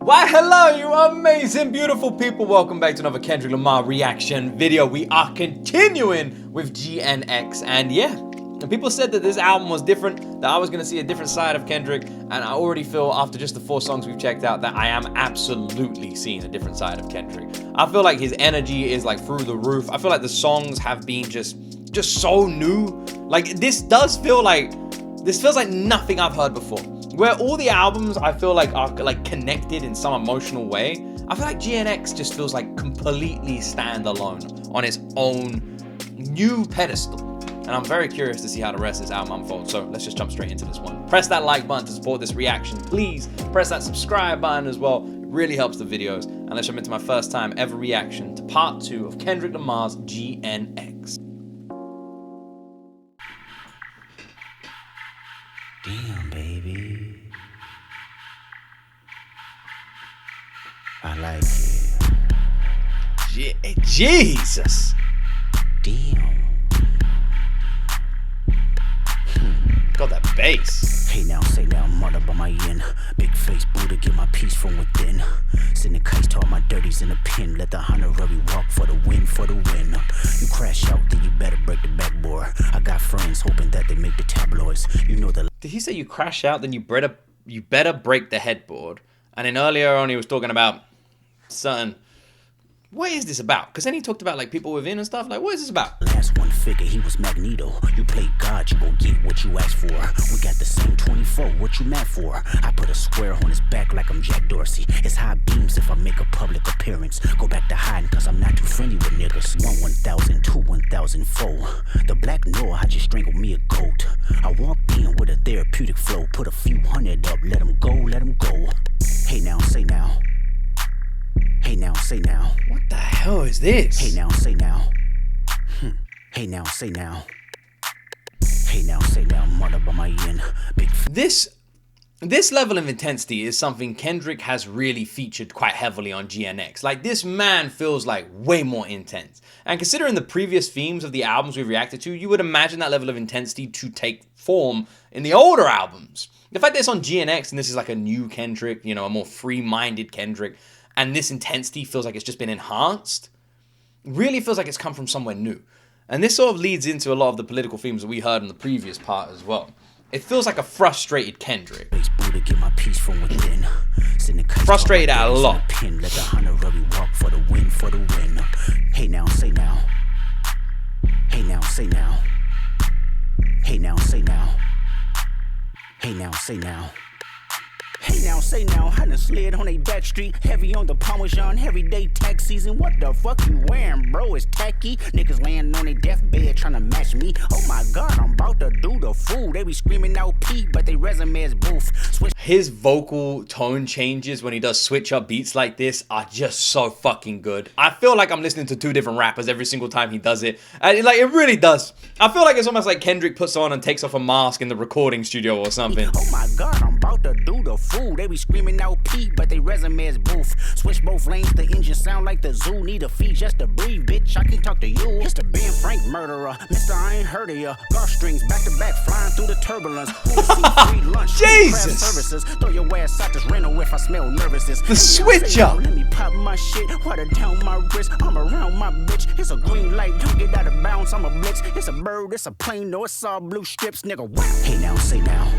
Why hello you amazing beautiful people, welcome back to another Kendrick Lamar reaction video. We are continuing with GNX, and yeah, people said that this album was different, that I was going to see a different side of Kendrick, and I already feel after just the 4 songs we've checked out that I am absolutely seeing a different side of Kendrick. I feel like his energy is like through the roof. I feel like the songs have been just so new. Like this feels like nothing I've heard before. Where all the albums I feel like are like connected in some emotional way, I feel like GNX just feels like completely standalone on its own new pedestal. And I'm very curious to see how the rest of this album unfolds. So let's just jump straight into this one. Press that like button to support this reaction. Please press that subscribe button as well. It really helps the videos. And let's jump into my first time ever reaction to part 2 of Kendrick Lamar's GNX. Damn, baby. I like it. Jesus. Damn. Got that bass. Hey now, say now, mother by my end. Big face Buddha, get my peace from within. Send the kites to all my dirties in a pen. Let the honorary walk for the win, for the win. You crash out, then you better break the backboard. I got friends hoping that they make the tabloids. You know the. Did he say you crash out, then you better break the headboard? And then earlier on he was talking about certain. What is this about? Because then he talked about like people within and stuff. Like, what is this about? Last one figure, he was Magneto. You play God, you gon' get what you asked for. We got the same 24, what you mad for? I put a square on his back like I'm Jack Dorsey. It's high beams if I make a public appearance. Go back to hiding cause I'm not too friendly with niggas. 1,000, 2, 1,004. The black Noah, I just strangled me a goat. I walked in with a therapeutic flow. Put a few hundred up, let him go, let him go. Hey now, say now. Hey now, say now. What the hell is this? Hey now, say now. Hey now, say now. Hey now, say now, mother by my end. Big This level of intensity is something Kendrick has really featured quite heavily on GNX. Like, this man feels like way more intense. And considering the previous themes of the albums we've reacted to, you would imagine that level of intensity to take form in the older albums. The fact that it's on GNX and this is like a new Kendrick, you know, a more free-minded Kendrick, and this intensity feels like it's just been enhanced, really feels like it's come from somewhere new. And this sort of leads into a lot of the political themes that we heard in the previous part as well. It feels like a frustrated Kendrick. Frustrated at a lot. Let the honorary walk for the win, for the win. Hey now, say now. Hey now, say now. Hey now, say now. Hey now, say now. Hey now, say now, I done slid on a back street. Heavy on the Parmesan, everyday tax season. What the fuck you wearing, bro? It's tacky. Niggas laying on their deathbed trying to match me. Oh my god, I'm about to do the fool. They be screaming out P, but they resume is boof. Switch. His vocal tone changes when he does switch up beats like this are just so fucking good. I feel like I'm listening to 2 different rappers every single time he does it. And like, it really does. I feel like it's almost like Kendrick puts on and takes off a mask in the recording studio or something. Oh my god, I'm about to do the fool. They be screaming out P, but they resume is boof. Switch both lanes, the engine sound like the zoo. Need a fee just to breathe, bitch. I can talk to you. It's the Ben Frank murderer. Mister, I ain't heard of ya. Gar strings back to back, flying through the turbulence. Free lunch, Jesus! Services. Throw your ass out this rental if I smell nervousness. The switch up. Let me pop my shit, water down my wrist. I'm around my bitch. It's a green light, don't get out of bounds. I'm a blitz. It's a bird, it's a plane, no, it's all blue strips, nigga. Hey now, say now.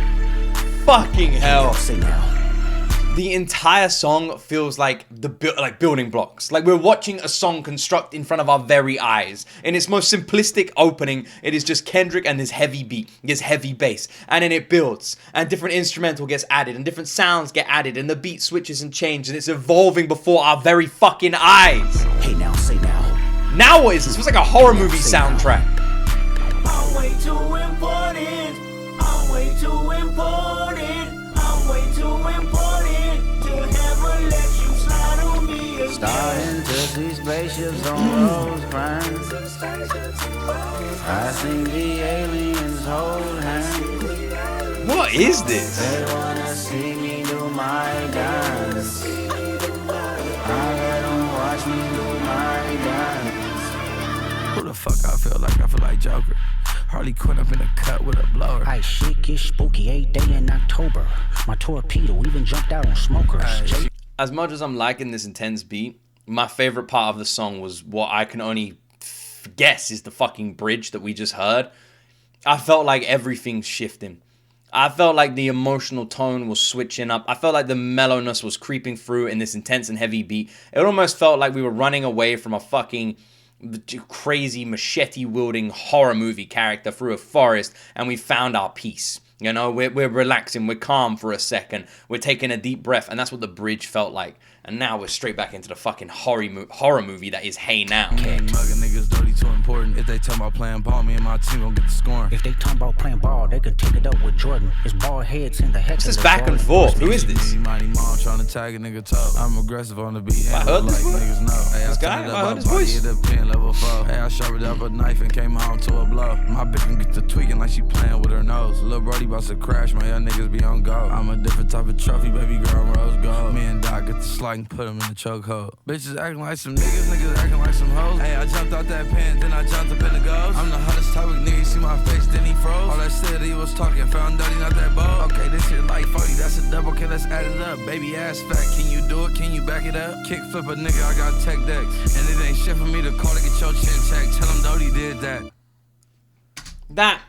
Fucking hell. Hey now, say now. The entire song feels like building blocks. Like we're watching a song construct in front of our very eyes. In its most simplistic opening, it is just Kendrick and this heavy beat, this heavy bass. And then it builds, and different instrumental gets added, and different sounds get added, and the beat switches and changes, and it's evolving before our very fucking eyes. Hey now, say now. Now what is this? It feels like a horror movie soundtrack. I'm way too important. I'm way too important. I'm way too important. Starting to see spaceships on Rosecrans. I think the aliens hold hands. What is this? They wanna see me do my dance. I let them watch me do my dance. Who the fuck I feel like? I feel like Joker. Harley Quinn up in the cut with a blower. Ice shit get spooky 8 day in October. My torpedo even jumped out on smokers. as much as I'm liking this intense beat, my favorite part of the song was what I can only guess is the fucking bridge that we just heard. I felt like everything's shifting. I felt like the emotional tone was switching up. I felt like the mellowness was creeping through in this intense and heavy beat. It almost felt like we were running away from a fucking crazy machete-wielding horror movie character through a forest, and we found our peace. You know, we're relaxing, we're calm for a second, we're taking a deep breath, and that's what the bridge felt like. And now we're straight back into the fucking horror movie that is Hey Now. Mugging niggas dirty too important. If they talk about playing ball, me and my team gon' get the scoring. If they talk about playing ball, they could take it up with Jordan. It's ball heads in the head. What's this back and forth? Who is this? Mighty mom trying to tag a nigga toe. I'm aggressive on the beat. I heard this voice. Niggas know. Hey, This guy? I heard his voice. Level 4. Hey, I sharpened up a knife and came home to a blow. My bitch can get to tweaking like she playing with her nose. Lil' Brody about to crash, my young niggas be on go. I'm a different type of trophy, baby girl, rose gold. Me and Doc get the slide and put him in the chokehold. Bitches acting like some niggas acting like some hoes. Hey, I jumped out that pen, then I jumped up in the ghost. I'm the hottest type of nigga, you see my face, then he froze. All that shit he was talking, found out he not that bold. Okay, this shit like 40, that's a double, okay, let's add it up. Baby ass fat, can you do it? Can you back it up? Kick flip a nigga, I got tech decks. And it ain't shit for me to call to get your chin checked. Tell him Dodie did that. That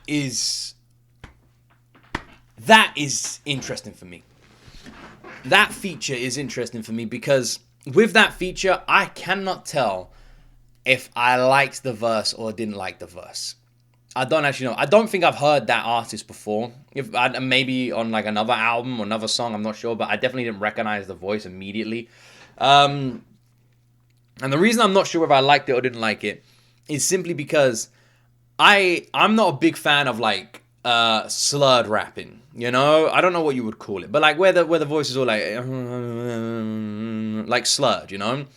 is interesting for me. That feature is interesting for me because with that feature, I cannot tell if I liked the verse or didn't like the verse. I don't actually know. I don't think I've heard that artist before. If maybe on like another album or another song, I'm not sure, but I definitely didn't recognize the voice immediately. And the reason I'm not sure if I liked it or didn't like it is simply because I'm not a big fan of like slurred rapping. You know, I don't know what you would call it, but like where the voice is all like slurred, you know.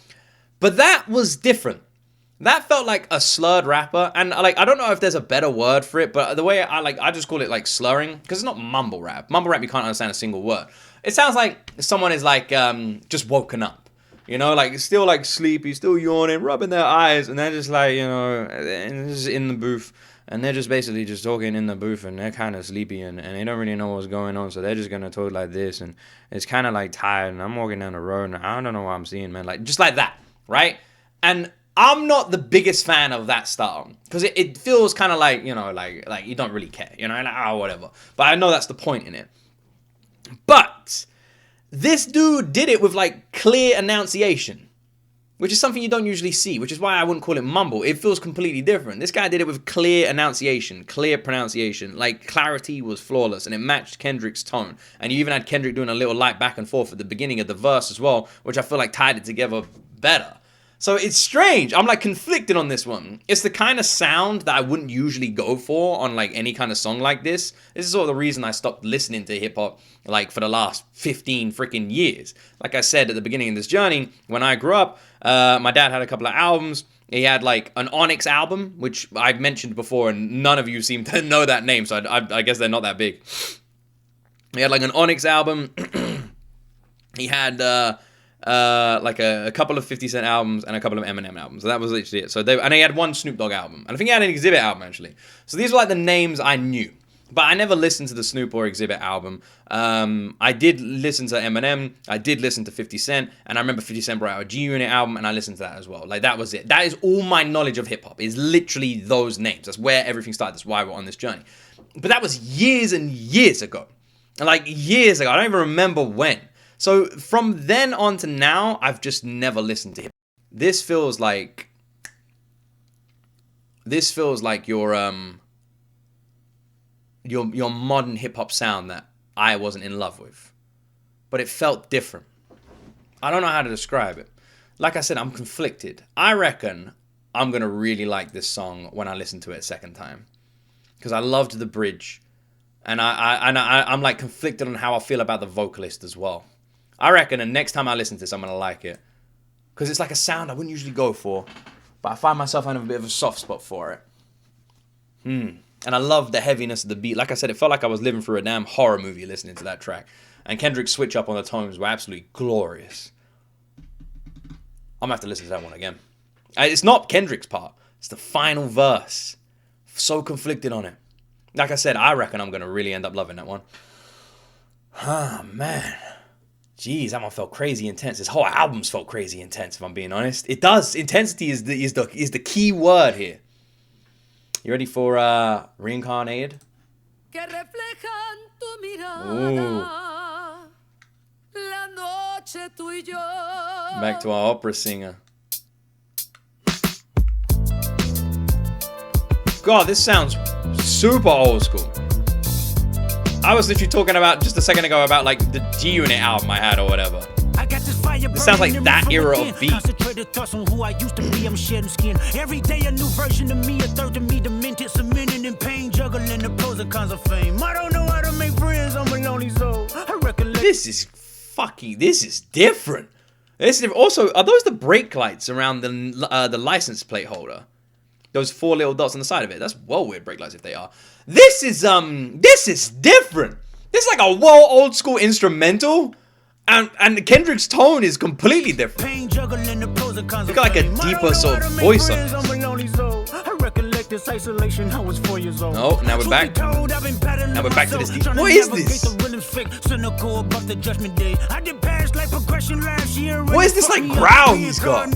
But that was different. That felt like a slurred rapper, and like I don't know if there's a better word for it, but the way I just call it like slurring because it's not mumble rap. Mumble rap you can't understand a single word. It sounds like someone is like just woken up, you know, like still like sleepy, still yawning, rubbing their eyes, and they're just like, you know, and just in the booth. And they're just basically just talking in the booth, and they're kind of sleepy, and they don't really know what's going on, so they're just going to talk like this, and it's kind of like tired, and I'm walking down the road, and I don't know what I'm seeing, man, like, just like that, right? And I'm not the biggest fan of that style, because it feels kind of like, you know, like you don't really care, you know, like, whatever, but I know that's the point in it. But this dude did it with, like, clear enunciation, which is something you don't usually see, which is why I wouldn't call it mumble. It feels completely different. This guy did it with clear enunciation, clear pronunciation. Like, clarity was flawless, and it matched Kendrick's tone. And you even had Kendrick doing a little light back and forth at the beginning of the verse as well, which I feel like tied it together better. So it's strange. I'm like conflicted on this one. It's the kind of sound that I wouldn't usually go for on like any kind of song like this. This is sort of the reason I stopped listening to hip hop like for the last 15 freaking years. Like I said at the beginning of this journey, when I grew up, my dad had a couple of albums. He had like an Onyx album, which I've mentioned before, and none of you seem to know that name, so I guess they're not that big. He had like an Onyx album. He had like a couple of 50 Cent albums and a couple of Eminem albums. So that was literally it. So and he had one Snoop Dogg album. And I think he had an Exhibit album, actually. So these were like the names I knew. But I never listened to the Snoop or Exhibit album. I did listen to Eminem. I did listen to 50 Cent. And I remember 50 Cent brought out a G-Unit album, and I listened to that as well. Like, that was it. That is all my knowledge of hip-hop, is literally those names. That's where everything started. That's why we're on this journey. But that was years and years ago. Like, years ago. I don't even remember when. So from then on to now, I've just never listened to hip-hop. This feels like your modern hip-hop sound that I wasn't in love with. But it felt different. I don't know how to describe it. Like I said, I'm conflicted. I reckon I'm going to really like this song when I listen to it a second time. Because I loved the bridge. And I'm like conflicted on how I feel about the vocalist as well. I reckon the next time I listen to this, I'm going to like it. Because it's like a sound I wouldn't usually go for. But I find myself having a bit of a soft spot for it. And I love the heaviness of the beat. Like I said, it felt like I was living through a damn horror movie listening to that track. And Kendrick's switch up on the tones were absolutely glorious. I'm going to have to listen to that one again. It's not Kendrick's part. It's the final verse. So conflicted on it. Like I said, I reckon I'm going to really end up loving that one. Oh, man. Jeez, that one felt crazy intense. This whole album's felt crazy intense, if I'm being honest. It does. Intensity is the key word here. You ready for Reincarnated? Ooh. Back to our opera singer. God, this sounds super old school. I was literally talking about just a second ago about like the G-Unit album I had or whatever. This sounds like that era of beat. Concentrated thoughts on who I used to be. I'm shedding skin. Every day a new version of me, a third of me demented, cemented in pain, juggling the pros and cons of fame. I don't know how to make friends. I'm a lonely soul. I recollect. This is different. Also, are those the brake lights around the license plate holder? Those 4 little dots on the side of it. That's well weird brake lights if they are. This is different. This is like a old school instrumental. And Kendrick's tone is completely different. Look like a deeper sort of voice on this. No, now we're back. Now we're back to this deep. What is this? What is this like growl he's got?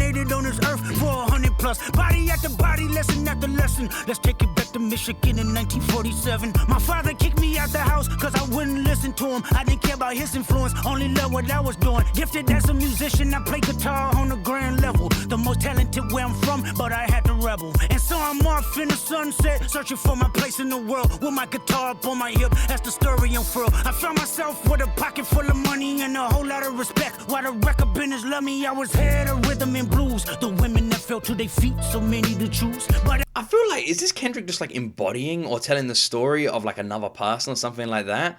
Body after body, lesson after lesson. Let's take it back to Michigan in 1947. My father kicked me out the house because I wouldn't listen to him. I didn't care about his influence, only loved what I was doing. Gifted as a musician, I play guitar on the grand level. The most talented where I'm from, but I had to rebel. And so I'm off in the sunset, searching for my place in the world. With my guitar up on my hip, that's the story unfurled. I found myself with a pocket full of money and a whole lot of respect. While the record business loved me, I was head of rhythm and blues. The women that fell to their feet, so many to choose. But I feel like, is this Kendrick just like embodying or telling the story of like another person or something like that?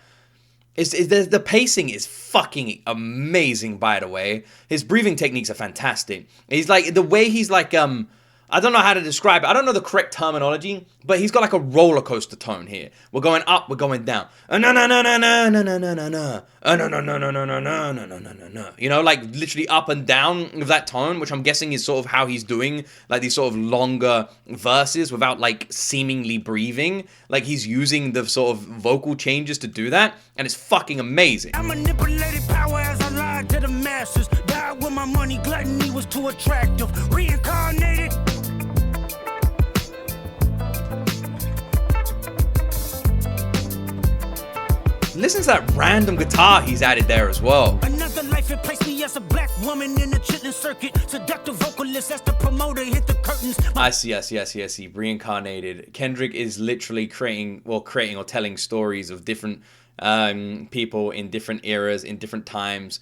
The pacing is fucking amazing, by the way. His breathing techniques are fantastic. He's like, the way he's like, I don't know how to describe it. I don't know the correct terminology, but he's got like a roller coaster tone here. We're going up, we're going down. No, no, no, no, no, no, no, no, no, no, no. No, no, no, no, no, no, no, no, no, no, no, no. You know, like literally up and down with that tone, which I'm guessing is sort of how he's doing like these sort of longer verses without like seemingly breathing. Like he's using the sort of vocal changes to do that, and it's fucking amazing. I manipulated power as I lied to the masses. Died when my money gluttony was too attractive. Reincarnated. Listen to that random guitar he's added there as well. Another life, it placed me as a black woman in the chitlin circuit. Seductive vocalist as the promoter hit the curtains. I see. Reincarnated. Kendrick is literally creating or telling stories of different people in different eras, in different times,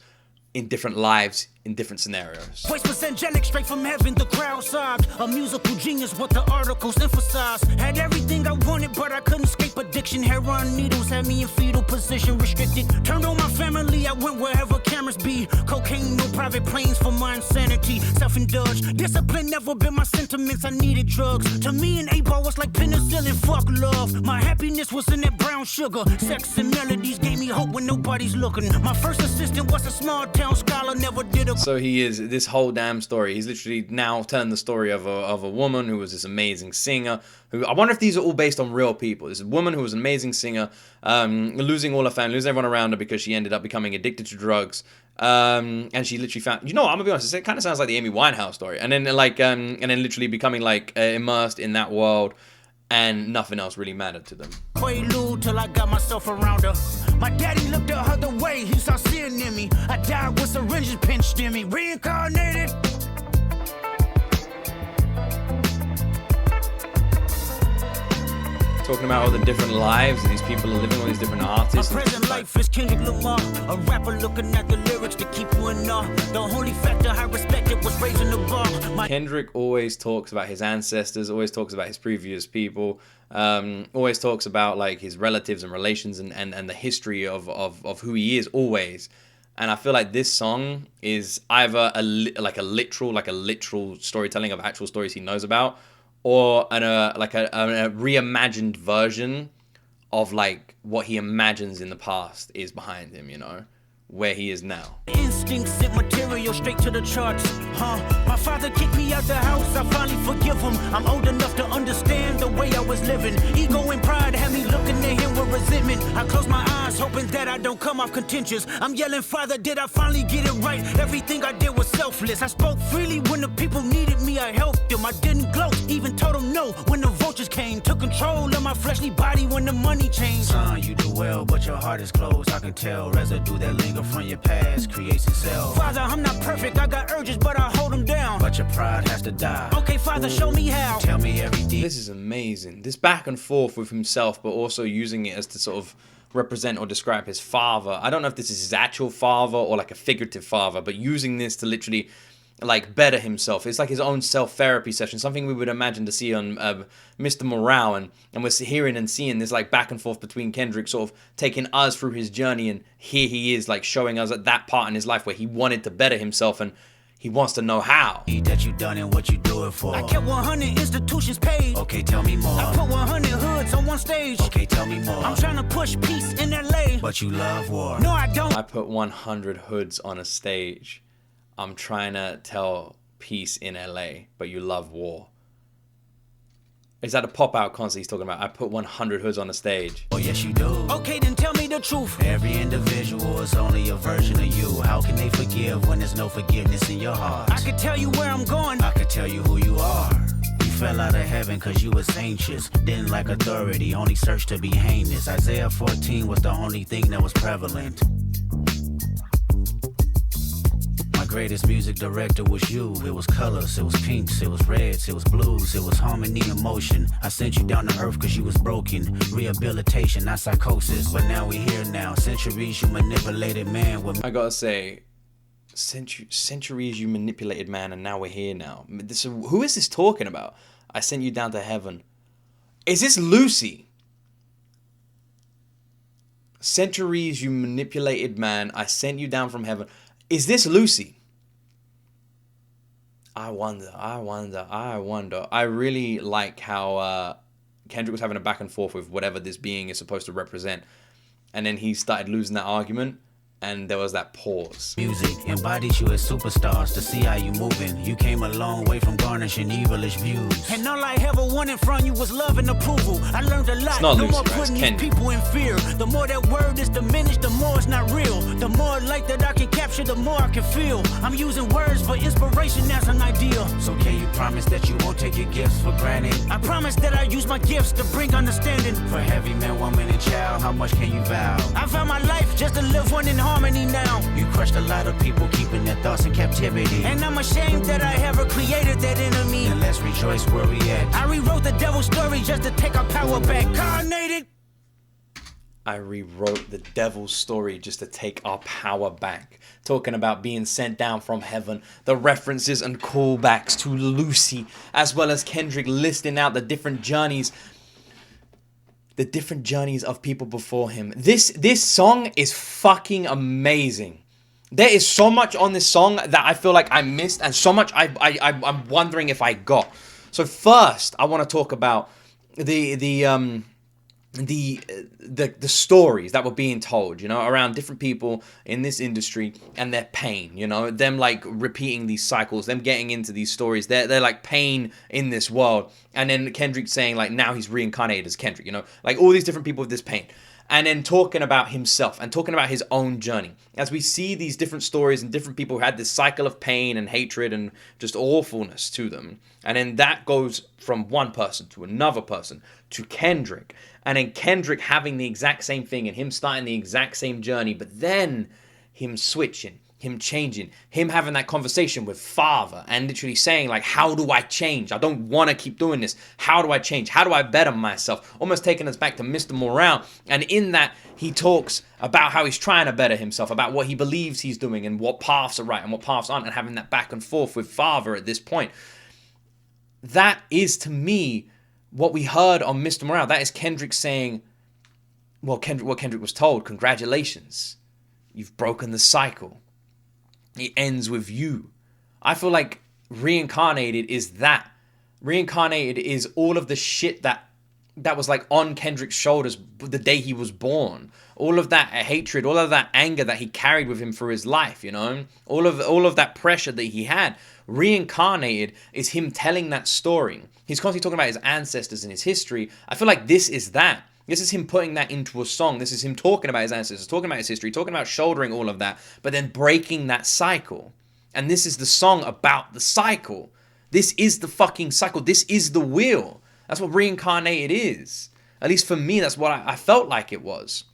in different lives, in different scenarios. Voice was angelic, straight from heaven, the crowd sobbed. A musical genius, what the articles emphasize. Had everything I wanted, but I couldn't escape addiction. Heroin needles had me in fetal position, restricted. Turned on my family, I went wherever cameras be. Cocaine, no private planes for my insanity. Self-indulged, discipline never been my sentiments, I needed drugs. To me, an 8-ball was like penicillin, fuck love. My happiness was in that brown sugar. Sex and melodies gave me hope when nobody's looking. My first assistant was a small town scholar, never did a... So he is, this whole damn story, he's literally now telling the story of a woman who was this amazing singer, who, I wonder if these are all based on real people. This woman who was an amazing singer, losing all her family, losing everyone around her because she ended up becoming addicted to drugs, and she literally found, I'm gonna be honest, it kind of sounds like the Amy Winehouse story, and then like, and then literally becoming like immersed in that world, and nothing else really mattered to them. Prelude till I got myself around her. My daddy looked the other way, he saw sin in me. I died with syringes pinched in me. Reincarnated. Talking about all the different lives that these people are living, all these different artists. My present life is Kendrick Lamar, a rapper looking at the lyrics to keep you in awe. The only factor I respected was raising the bar. Kendrick always talks about his ancestors, always talks about his previous people, always talks about like his relatives and relations and the history of who he is always. And I feel like this song is either a literal storytelling of actual stories he knows about, or a reimagined version of like what he imagines in the past is behind him, you know? where he is now. Instinct sent material straight to the charts. My father kicked me out the house, I finally forgive him. I'm old enough to understand the way I was living. Ego and pride had me looking at him with resentment. I close my eyes, hoping that I don't come off contentious. I'm yelling, Father, did I finally get it right? Everything I did was selfless. I spoke freely when the people needed me, I helped them. I didn't gloat, even told them no when the vultures came. Took control of my fleshly body when the money changed. Son, you do well, but your heart is closed. I can tell residue that linger from your past creates itself. Father, I'm not perfect, I got urges, but I hold them down. But your pride has to die. Okay, Father, show me how. Tell me everything. This is amazing. This back and forth with himself, but also using it as to sort of represent or describe his father. I don't know if this is his actual father or like a figurative father, but using this to literally like better himself. It's like his own self-therapy session, something we would imagine to see on Mr. Morale, and we're hearing and seeing this like back and forth between Kendrick sort of taking us through his journey, and here he is like showing us at that part in his life where he wanted to better himself and he wants to know how. That you done and what you do it for. I kept 100 institutions paid. Okay, tell me more. I put 100 hoods on one stage. Okay, tell me more. I'm trying to push peace in LA. But you love war. No, I don't. I put 100 hoods on a stage. I'm trying to tell peace in LA, but you love war. Is that a pop-out concert he's talking about? I put 100 hoods on a stage. Oh, yes, you do. Okay, then tell me the truth. Every individual is only a version of you. How can they forgive when there's no forgiveness in your heart? I could tell you where I'm going. I could tell you who you are. You fell out of heaven cause you was anxious. Didn't like authority, only searched to be heinous. Isaiah 14 was the only thing that was prevalent. Greatest music director was you. It was colors, it was pinks, it was reds, it was blues, it was harmony and motion. I sent you down to earth cause you was broken. Rehabilitation, not psychosis. But now we here now. Centuries you manipulated man with... I gotta say, centuries you manipulated man, and now we're here now. Who is this talking about? I sent you down to heaven. Is this Lucy? Centuries you manipulated man, I sent you down from heaven. Is this Lucy? I wonder. I really like how Kendrick was having a back and forth with whatever this being is supposed to represent. And then he started losing that argument. And there was that pause. Music embodies you as superstars to see how you moving. You came a long way from garnishing evilish views. And all I ever wanted from you was love and approval. I learned a lot. It's not no Lucy, more right? putting It's these people in fear. The more that word is diminished, the more it's not real. The more light that I can capture, the more I can feel. I'm using words for inspiration as an ideal. So can you promise that you won't take your gifts for granted? I promise that I use my gifts to bring understanding. For heavy man, woman, and child, how much can you vow? I vow my life just to live one in harmony now. You crushed a lot of people keeping their thoughts in captivity. And I'm ashamed that I ever created that enemy. And let's rejoice where we at. I rewrote the devil's story just to take our power back. Incarnated. I rewrote the devil's story just to take our power back. Talking about being sent down from heaven. The references and callbacks to Lucy, as well as Kendrick listing out the different journeys. The different journeys of people before him. This song is fucking amazing. There is so much on this song that I feel like I missed, and so much I'm wondering if I got. So first, I want to talk about the stories that were being told, you know, around different people in this industry and their pain, you know, them like repeating these cycles, them getting into these stories, they're like pain in this world. And then Kendrick saying like now he's reincarnated as Kendrick, you know, like all these different people with this pain. And then talking about himself and talking about his own journey. As we see these different stories and different people who had this cycle of pain and hatred and just awfulness to them. And then that goes from one person to another person to Kendrick. And then Kendrick having the exact same thing and him starting the exact same journey. But then him switching, him changing, him having that conversation with Father and literally saying like, how do I change? I don't want to keep doing this. How do I change? How do I better myself? Almost taking us back to Mr. Morale. And in that, he talks about how he's trying to better himself, about what he believes he's doing and what paths are right and what paths aren't, and having that back and forth with Father at this point. That is, to me, what we heard on Mr. Morale. That is Kendrick saying, well, what Kendrick was told, congratulations. You've broken the cycle. It ends with you. I feel like Reincarnated is that. Reincarnated is all of the shit that that was like on Kendrick's shoulders the day he was born. All of that hatred, all of that anger that he carried with him through his life, you know, all of that pressure that he had. Reincarnated is him telling that story. He's constantly talking about his ancestors and his history. I feel like this is that. This is him putting that into a song. This is him talking about his ancestors, talking about his history, talking about shouldering all of that, but then breaking that cycle. And this is the song about the cycle. This is the fucking cycle. This is the wheel. That's what Reincarnated is. At least for me, that's what I felt like it was.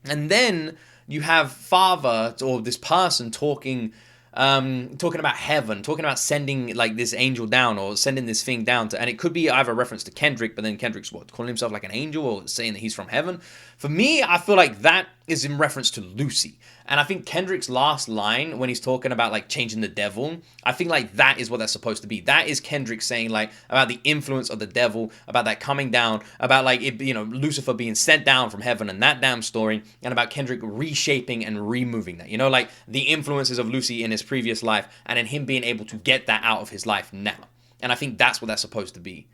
And then you have Father, or this person, talking about heaven, talking about sending like this angel down, or sending this thing down to, and it could be either a reference to Kendrick, but then Kendrick's what, calling himself like an angel, or saying that he's from heaven. For me, I feel like that is in reference to Lucy. And I think Kendrick's last line, when he's talking about like changing the devil, I think like that is what that's supposed to be. That is Kendrick saying like about the influence of the devil, about that coming down, about like it, you know, Lucifer being sent down from heaven and that damn story, and about Kendrick reshaping and removing that, you know, like the influences of Lucy in his previous life, and then him being able to get that out of his life now. And I think that's what that's supposed to be.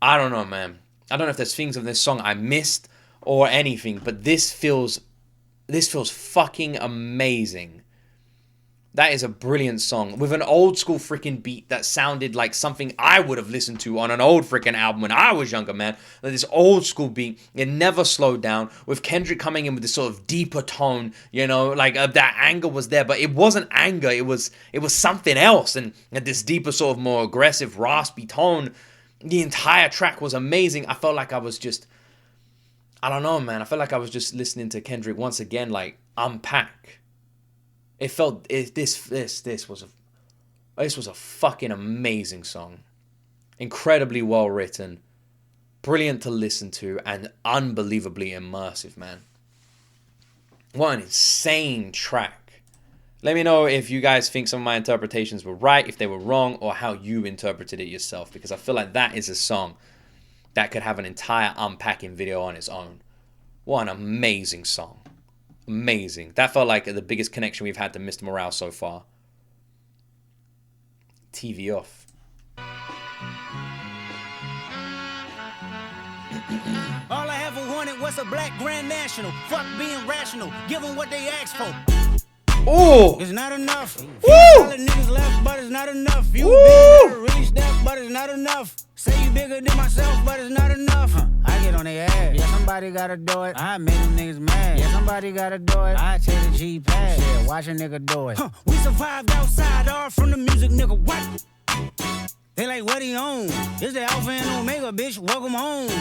I don't know, man. I don't know if there's things of this song I missed or anything, but this feels fucking amazing. That is a brilliant song with an old school freaking beat that sounded like something I would have listened to on an old freaking album when I was younger, man. Like this old school beat, it never slowed down, with Kendrick coming in with this sort of deeper tone, you know, like that anger was there, but it wasn't anger, it was something else, and this deeper sort of more aggressive, raspy tone. The entire track was amazing. I felt like I was just, I don't know, man. I felt like I was just listening to Kendrick once again, like unpack. It felt this was a fucking amazing song, incredibly well written, brilliant to listen to, and unbelievably immersive, man. What an insane track. Let me know if you guys think some of my interpretations were right, if they were wrong, or how you interpreted it yourself, because I feel like that is a song that could have an entire unpacking video on its own. What an amazing song. Amazing. That felt like the biggest connection we've had to Mr. Morale so far. TV off. All I ever wanted was a black Grand National. Fuck being rational. Give them what they asked for. Oh! It's not enough. Woo! Niggas left, but it's not enough. You big, really step, but it's not enough. Say you bigger than myself, but it's not enough. I get on their ass. Yeah, somebody gotta do it. I made them niggas mad. Yeah, somebody gotta do it. I take the G pad. Yeah, watch a nigga do it. We survived outside, all from the music, nigga. What? They like, what he on? This the Alpha and Omega, bitch. Welcome home.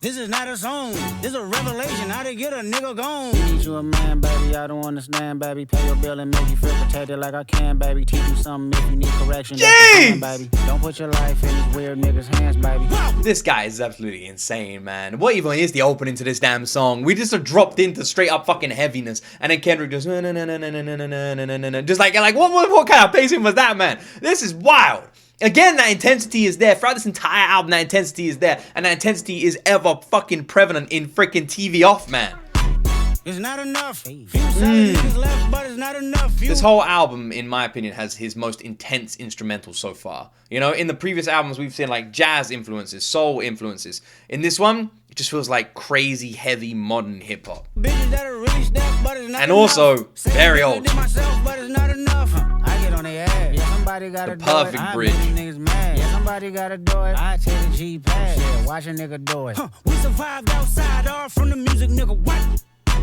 This is not a song. This is a revelation. How to get a nigga gone. Need you a man, baby. I don't understand, baby. Pay your bill and make you feel protected like I can, baby. Teach you something if you need correction. Jeez! Baby. Don't put your life in these weird niggas' hands, baby. This guy is absolutely insane, man. What even is the opening to this damn song? We just dropped into straight up fucking heaviness, and then Kendrick just just like what kind of pacing was that, man? This is wild. Again, that intensity is there. Throughout this entire album, that intensity is there. And that intensity is ever fucking prevalent in freaking TV Off, man. It's not enough. Niggas left, but it's not enough. This whole album, in my opinion, has his most intense instrumental so far. You know, in the previous albums, we've seen like jazz influences, soul influences. In this one, it just feels like crazy, heavy, modern hip-hop. And also, very old. The perfect bridge. Yeah, somebody gotta do it. I take the G pad. Yeah, watch a nigga do it. We survived outside, all from the music, nigga. What?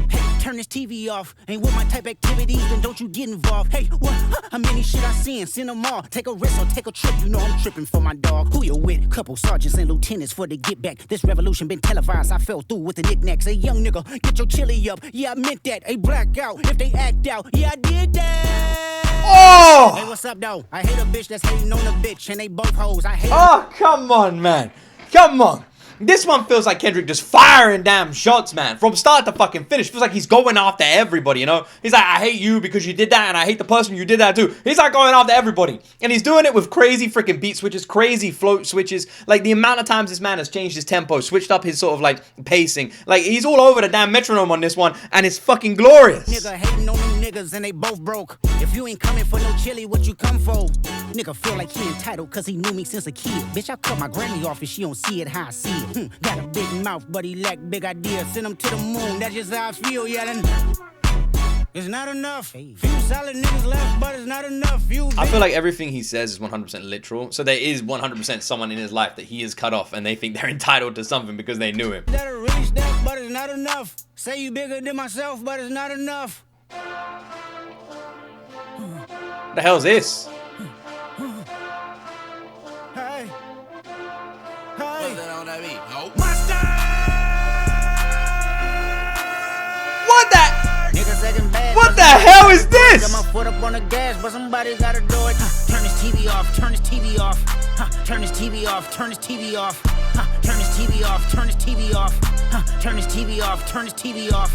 Hey, turn this TV off. Ain't with my type activities, then don't you get involved. Hey, what? How many shit I seen? Send them all. Take a risk or take a trip. You know I'm tripping for my dog. Who you with? Couple sergeants and lieutenants for the get back. This revolution been televised. I fell through with the knickknacks. Hey, young nigga, get your chili up. Yeah, I meant that. Hey, blackout. If they act out, yeah, I did that. Oh! Hey, what's up, though? I hate a bitch that's hating on a bitch, and they both hoes. I hate. Oh, come on, man. Come on. This one feels like Kendrick just firing damn shots, man. From start to fucking finish. Feels like he's going after everybody, you know? He's like, I hate you because you did that, and I hate the person you did that too. He's like going after everybody. And he's doing it with crazy freaking beat switches, crazy float switches. Like, the amount of times this man has changed his tempo, switched up his sort of like pacing. Like, he's all over the damn metronome on this one, and it's fucking glorious. Nigga hating on them niggas and they both broke. If you ain't coming for no chili, what you come for? Nigga feel like he entitled cause he knew me since a kid. Bitch, I cut my granny off and she don't see it how I see it. Got a big mouth, but he lack big ideas. Send him to the moon, that's just how I feel yelling. It's not enough. Few solid niggas left, but it's not enough. I feel like everything he says is 100% literal. So there is 100% someone in his life that he is cut off and they think they're entitled to something because they knew him. That a really step, but it's not enough. Say you bigger than myself, but it's not enough. What the hell is this? Hey. Hey. What the? Niggas acting bad. What the hell is this? Got my foot up on the gas, but somebody gotta do it. Turn this TV off, turn this TV off. Turn this TV off, turn this TV off. Turn this TV off, turn this TV off. Turn this TV off, turn this TV off.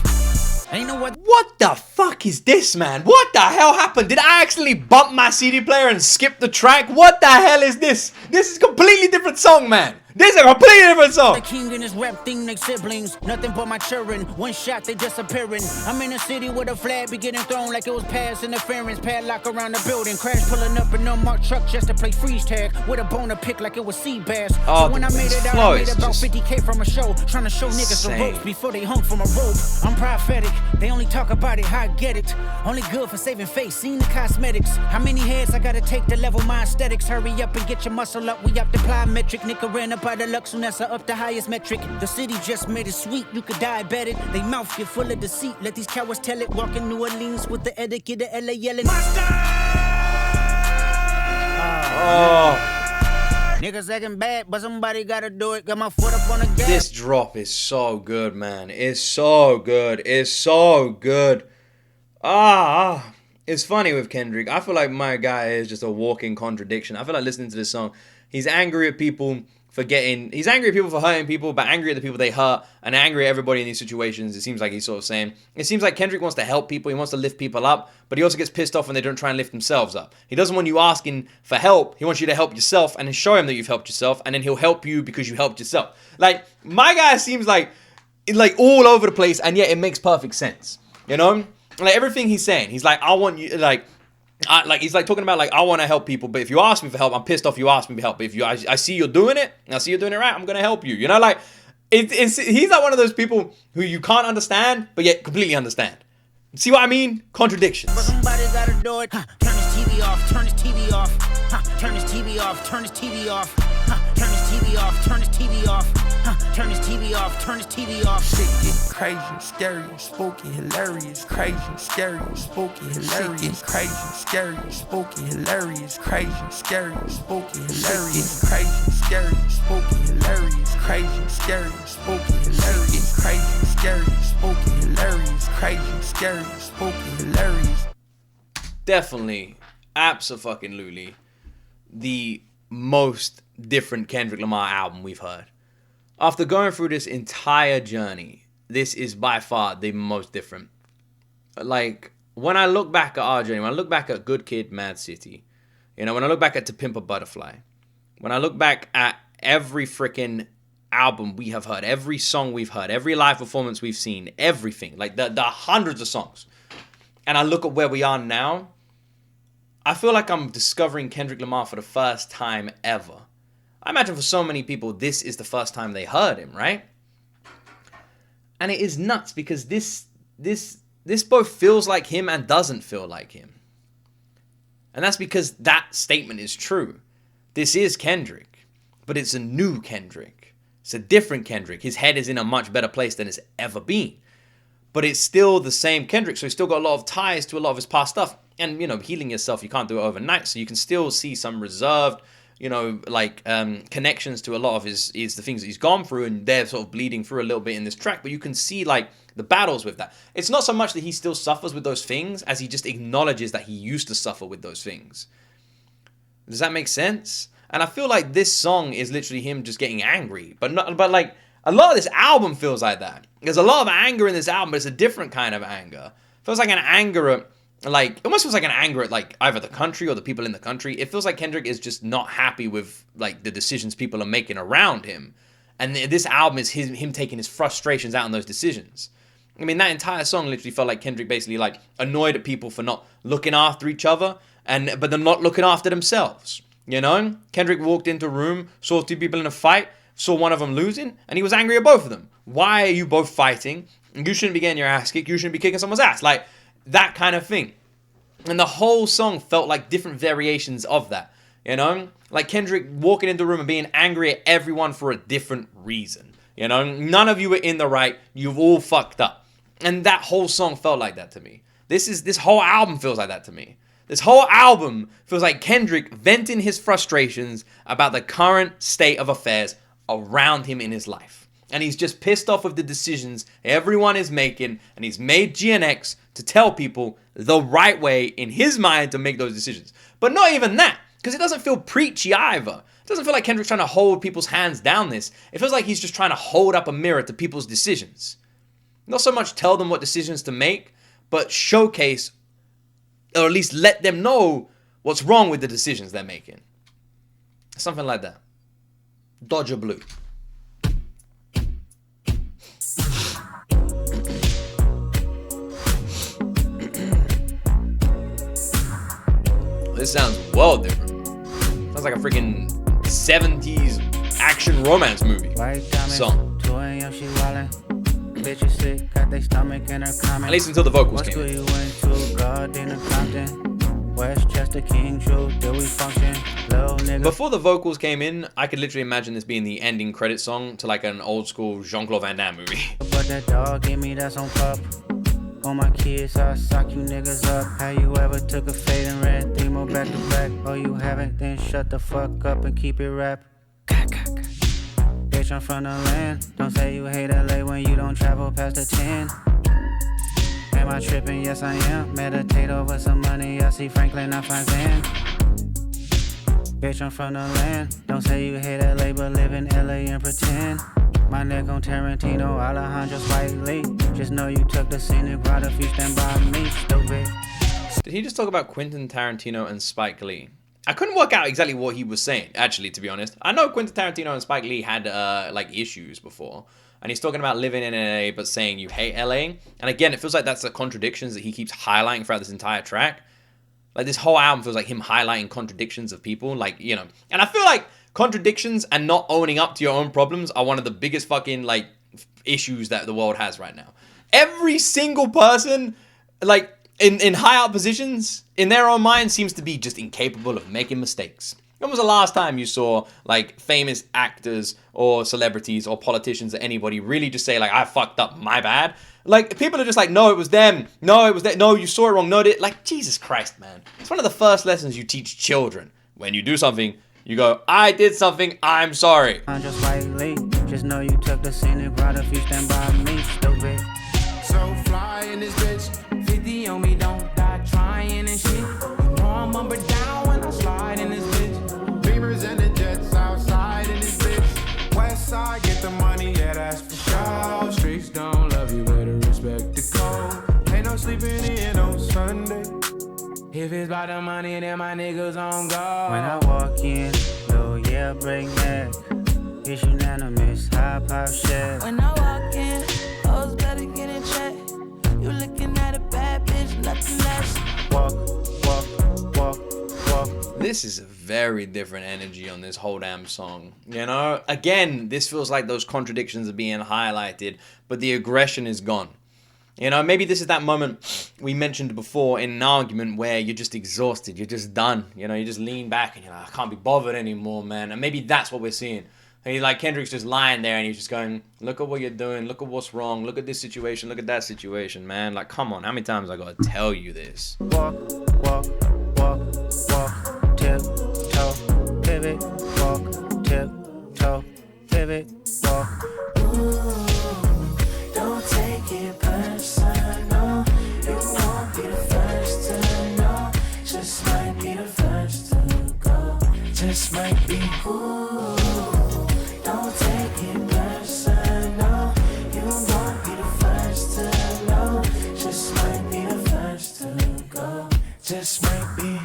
Ain't no what. What the fuck is this, man? What the hell happened? Did I actually bump my CD player and skip the track? What the hell is this? This is a completely different song, man. This is a completely different song. The king and his rap thing, they siblings. Nothing but my children. One shot, they disappearing. I'm in a city with a flag be getting thrown like it was past interference. Padlock around the building. Crash pulling up an unmarked truck just to play freeze tag. With a boner pick like it was sea bass. Oh, so when I made it out, I made about 50K from a show. Trying to show niggas the ropes before they hung from a rope. I'm prophetic. They only talk about it, how I get it. Only good for saving face, seen the cosmetics. How many heads I gotta take to level my aesthetics? Hurry up and get your muscle up. We up to plyometric. Nigga ran up by the Lux Unessa up the highest metric. The city just made it sweet, you could diabetic. They mouth get full of deceit. Let these cowards tell it. Walk in New Orleans with the etiquette of LA yelling. Niggas acting bad, but somebody gotta do it. Got my foot up on the gas. This drop is so good, man. It's so good. It's so good. It's funny with Kendrick. I feel like my guy is just a walking contradiction. I feel like listening to this song, he's angry at people he's angry at people for hurting people, but angry at the people they hurt, and angry at everybody in these situations. It seems like he's sort of saying, it seems like Kendrick wants to help people, he wants to lift people up, but he also gets pissed off when they don't try and lift themselves up. He doesn't want you asking for help, he wants you to help yourself, and then show him that you've helped yourself, and then he'll help you because you helped yourself. Like, my guy seems like all over the place, and yet it makes perfect sense, you know? Like, everything he's saying, he's like, I want you, he's like talking about like, I want to help people, but if you ask me for help, I'm pissed off you ask me for help. But if I see you're doing it, and I see you're doing it right, I'm gonna help you. You know, like he's like one of those people who you can't understand, but yet completely understand. See what I mean? Contradictions. But somebody gotta do it. Turn this TV off. Turn this TV off. Turn this TV off. Turn this TV off. Turn this TV off. Turn this TV off. Turn this TV off. Turn this TV off. Shit getting crazy, scary, spooky, hilarious, crazy, scary, spooky, hilarious, crazy, scary, spooky, hilarious, crazy, scary, spooky, hilarious, crazy, scary, spooky, hilarious, crazy, scary, spooky, hilarious, crazy, scary, spooky, hilarious, crazy, scary, spooky, hilarious. Definitely, abso-fucking-lutely, the most different Kendrick Lamar album we've heard. After going through this entire journey, this is by far the most different. Like, when I look back at our journey, when I look back at Good Kid, Mad City, you know, when I look back at To Pimp a Butterfly, when I look back at every freaking album we have heard, every song we've heard, every live performance we've seen, everything, like the hundreds of songs, and I look at where we are now, I feel like I'm discovering Kendrick Lamar for the first time ever. I imagine for so many people, this is the first time they heard him, right? And it is nuts because this both feels like him and doesn't feel like him. And that's because that statement is true. This is Kendrick, but it's a new Kendrick. It's a different Kendrick. His head is in a much better place than it's ever been. But it's still the same Kendrick, so he's still got a lot of ties to a lot of his past stuff. And, you know, healing yourself, you can't do it overnight, so you can still see some reserved, you know, like connections to a lot of the things that he's gone through, and they're sort of bleeding through a little bit in this track, but you can see like the battles with that. It's not so much that he still suffers with those things as he just acknowledges that he used to suffer with those things. Does that make sense? And I feel like this song is literally him just getting angry. But like a lot of this album feels like that. There's a lot of anger in this album, but it's a different kind of anger. It feels like an anger at, like, it almost feels like an anger at like either the country or the people in the country. It feels like Kendrick is just not happy with like the decisions people are making around him. And this album is him taking his frustrations out on those decisions. I mean, that entire song literally felt like Kendrick basically like annoyed at people for not looking after each other, but they're not looking after themselves. You know, Kendrick walked into a room, saw two people in a fight, saw one of them losing, and he was angry at both of them. Why are you both fighting? You shouldn't be getting your ass kicked. You shouldn't be kicking someone's ass. Like that kind of thing. And the whole song felt like different variations of that. You know, like Kendrick walking into the room and being angry at everyone for a different reason. You know, none of you were in the right. You've all fucked up. And that whole song felt like that to me. This whole album feels like that to me. This whole album feels like Kendrick venting his frustrations about the current state of affairs around him in his life. And he's just pissed off with the decisions everyone is making. And he's made GNX to tell people the right way in his mind to make those decisions. But not even that. Because it doesn't feel preachy either. It doesn't feel like Kendrick's trying to hold people's hands down this. It feels like he's just trying to hold up a mirror to people's decisions. Not so much tell them what decisions to make, but showcase, or at least let them know what's wrong with the decisions they're making. Something like that. Dodger Blue. This sounds well different. Sounds like a freaking 70s action romance movie song. 2 a.m. she wildin'. Bitches sick, got they stomach in her comment. At least until the vocals What came school in. you went to? Gardena Compton. Westchester, King True, did we function? Little nigga. Before the vocals came in, I could literally imagine this being the ending credit song to like an old school Jean-Claude Van Damme movie. But that dog give me that's on pup. On my kids, I sock you niggas up. How you ever took a fade and ran 3 more back to back? Oh, you haven't? Then shut the fuck up and keep it rap. Bitch, I'm from the land. Don't say you hate LA when you don't travel past the 10. Am I tripping? Yes, I am. Meditate over some money. I see Franklin, I find Van. Bitch, I'm from the land. Don't say you hate LA, but live in LA and pretend. My neck on Tarantino, Alejandro Spike Lee. Just know you took the scenic route if you stand by me, stupid. Did he just talk about Quentin Tarantino and Spike Lee? I couldn't work out exactly what he was saying, actually, to be honest. I know Quentin Tarantino and Spike Lee had like issues before. And he's talking about living in LA but saying you hate LA. And again, it feels like that's the contradictions that he keeps highlighting throughout this entire track. Like this whole album feels like him highlighting contradictions of people. Like, you know. And I feel like contradictions and not owning up to your own problems are one of the biggest fucking like issues that the world has right now. Every single person like in high up positions in their own mind seems to be just incapable of making mistakes. When was the last time you saw like famous actors or celebrities or politicians or anybody really just say like, I fucked up, my bad? Like people are just like, no, it was them. No, it was that. No, you saw it wrong. No, it like Jesus Christ, man. It's one of the first lessons you teach children. When you do something, you go, I did something, I'm sorry. I'm just like Lee. Just know you took the scenic route if you stand by me, stupid. So fly in this bitch, 50 on me, don't die trying and shit. You know I'm up and down when I slide in this bitch. Beamers and the jets outside in this bitch. West side, get the money, yeah, that's for sure. Streets don't love you, better respect the code. Ain't no sleeping in on Sunday. If it's about the money, then my niggas on go. When I walk in, oh yeah, break neck. It's unanimous, high pop shit. When I walk in, hoes better get in check. You looking at a bad bitch, nothing less. Walk. This is a very different energy on this whole damn song. You know, again, this feels like those contradictions are being highlighted, but the aggression is gone. You know, maybe this is that moment we mentioned before in an argument where you're just exhausted, you're just done. You know, you just lean back and you're like, I can't be bothered anymore, man. And maybe that's what we're seeing. And like Kendrick's just lying there and he's just going, look at what you're doing, look at what's wrong, look at this situation, look at that situation, man. Like, come on, how many times I gotta tell you this? Walk, tiptoe, pivot, walk, tiptoe, pivot, walk. Don't take it personal. You won't be the first to know. Just might be the first to go. just might be. Ooh, don't take it personal. You won't be the first to know. Just might be the first to go. Just might be.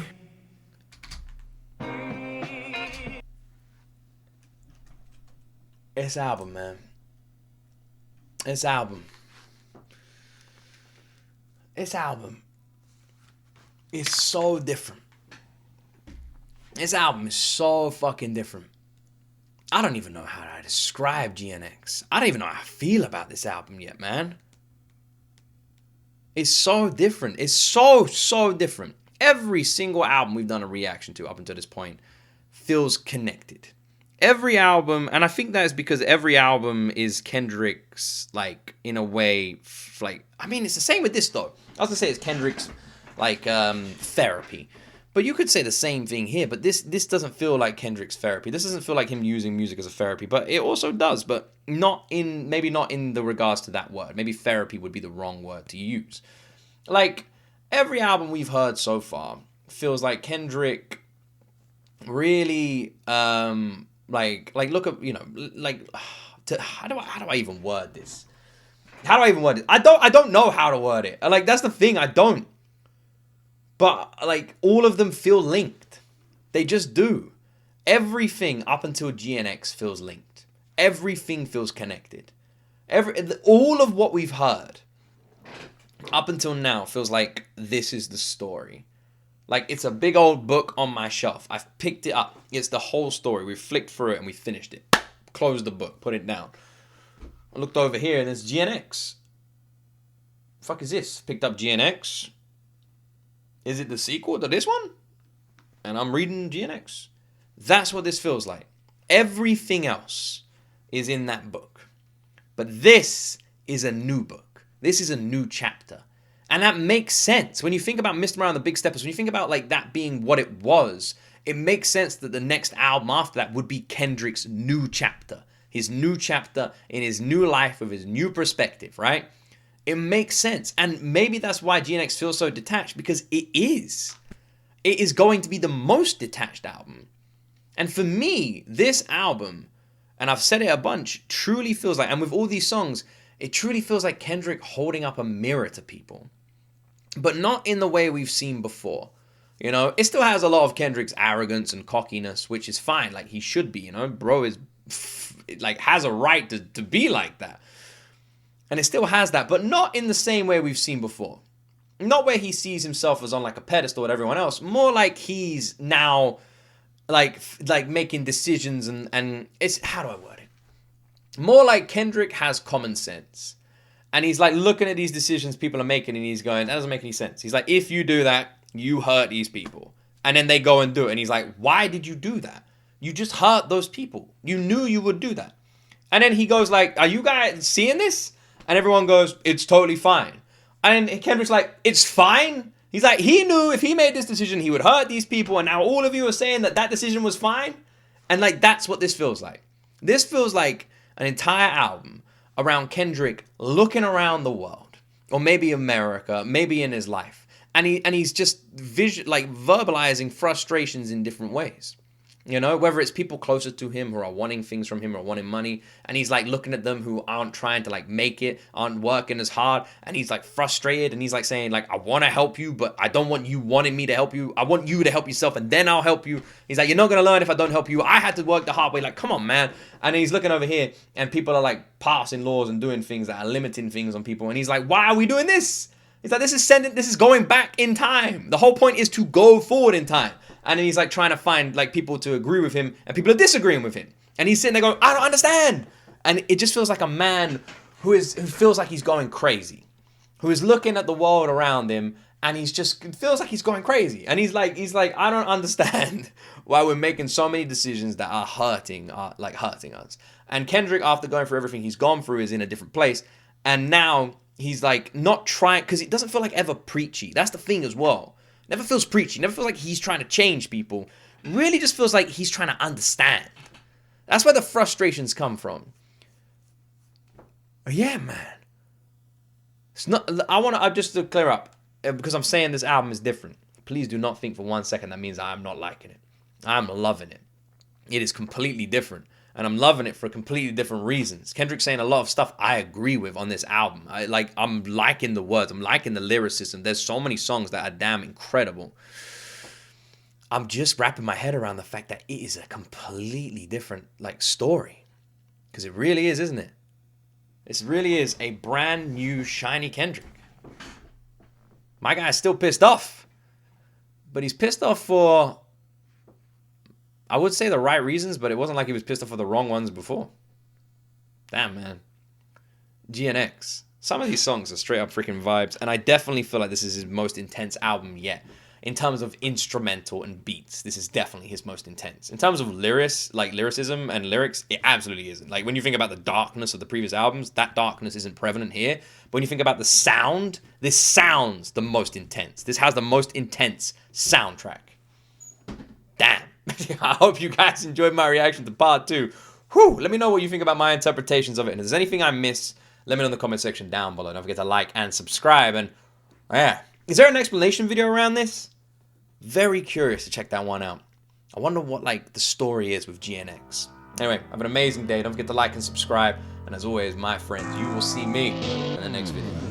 This album, man. This album. This album is so different. This album is so fucking different. I don't even know how to describe GNX. I don't even know how I feel about this album yet, man. It's so different. It's so different. Every single album we've done a reaction to up until this point feels connected. Every album, and I think that is because every album is Kendrick's, like, in a way, like, I mean, it's the same with this, though. I was gonna say it's Kendrick's, like, therapy. But you could say the same thing here, but this doesn't feel like Kendrick's therapy. This doesn't feel like him using music as a therapy, but it also does, but maybe not in the regards to that word. Maybe therapy would be the wrong word to use. Like, every album we've heard so far feels like Kendrick really, like look at, you know, like, how do I even word this? How do I even word it? I don't know how to word it. Like, that's the thing, I don't. But, like, all of them feel linked. They just do. Everything up until GNX feels linked. Everything feels connected. All of what we've heard up until now feels like this is the story. Like, it's a big old book on my shelf. I've picked it up. It's the whole story. We flicked through it and we finished it. Closed the book. Put it down. I looked over here and it's GNX. The fuck is this? Picked up GNX. Is it the sequel to this one? And I'm reading GNX. That's what this feels like. Everything else is in that book. But this is a new book. This is a new chapter. And that makes sense. When you think about Mr. Around the Big Steppers, when you think about like that being what it was, it makes sense that the next album after that would be Kendrick's new chapter. His new chapter in his new life with his new perspective, right? It makes sense. And maybe that's why GNX feels so detached, because it is. It is going to be the most detached album. And for me, this album, and I've said it a bunch, truly feels like, and with all these songs, it truly feels like Kendrick holding up a mirror to people. But not in the way we've seen before. You know, it still has a lot of Kendrick's arrogance and cockiness, which is fine. Like, he should be, you know. Bro is, like, has a right to be like that. And it still has that, but not in the same way we've seen before. Not where he sees himself as on like a pedestal with everyone else. More like he's now like making decisions and it's, how do I word it? More like Kendrick has common sense. And he's like looking at these decisions people are making and he's going, that doesn't make any sense. He's like, if you do that, you hurt these people. And then they go and do it. And he's like, why did you do that? You just hurt those people. You knew you would do that. And then he goes like, are you guys seeing this? And everyone goes, it's totally fine. And Kendrick's like, it's fine? He's like, he knew if he made this decision, he would hurt these people. And now all of you are saying that decision was fine? And like, that's what this feels like. This feels like an entire album around Kendrick looking around the world. Or maybe America, maybe in his life. And he's just verbalizing frustrations in different ways. You know, whether it's people closer to him who are wanting things from him or wanting money. And he's like looking at them who aren't trying to like make it, aren't working as hard. And he's like frustrated and he's like saying like, I want to help you, but I don't want you wanting me to help you. I want you to help yourself and then I'll help you. He's like, you're not going to learn if I don't help you. I had to work the hard way. Like, come on, man. And he's looking over here and people are like passing laws and doing things that are limiting things on people. And he's like, why are we doing this? He's like, this is going back in time. The whole point is to go forward in time. And then he's like trying to find like people to agree with him and people are disagreeing with him. And he's sitting there going, I don't understand. And it just feels like a man who feels like he's going crazy, who is looking at the world around him and feels like he's going crazy. And he's like, I don't understand why we're making so many decisions that are hurting us. And Kendrick, after going through everything he's gone through, is in a different place. And now he's like not trying, because it doesn't feel like ever preachy. That's the thing as well. Never feels preachy. Never feels like he's trying to change people. Really just feels like he's trying to understand. That's where the frustrations come from. Yeah, man. It's not. I just to clear up, because I'm saying this album is different. Please do not think for 1 second that means I'm not liking it. I'm loving it. It is completely different. And I'm loving it for completely different reasons. Kendrick's saying a lot of stuff I agree with on this album. I'm liking the words. I'm liking the lyricism. There's so many songs that are damn incredible. I'm just wrapping my head around the fact that it is a completely different story. Because it really is, isn't it? This really is a brand new shiny Kendrick. My guy's still pissed off. But he's pissed off for, I would say, the right reasons, but it wasn't like he was pissed off for the wrong ones before. Damn, man. GNX. Some of these songs are straight up freaking vibes, and I definitely feel like this is his most intense album yet. In terms of instrumental and beats, this is definitely his most intense. In terms of lyricism and lyrics, it absolutely isn't. Like, when you think about the darkness of the previous albums, that darkness isn't prevalent here. But when you think about the sound, this sounds the most intense. This has the most intense soundtrack. Damn. I hope you guys enjoyed my reaction to part 2. Whew, let me know what you think about my interpretations of it. And if there's anything I missed, let me know in the comment section down below. Don't forget to like and subscribe. And yeah, is there an explanation video around this? Very curious to check that one out. I wonder what the story is with GNX. Anyway, have an amazing day. Don't forget to like and subscribe. And as always, my friends, you will see me in the next video.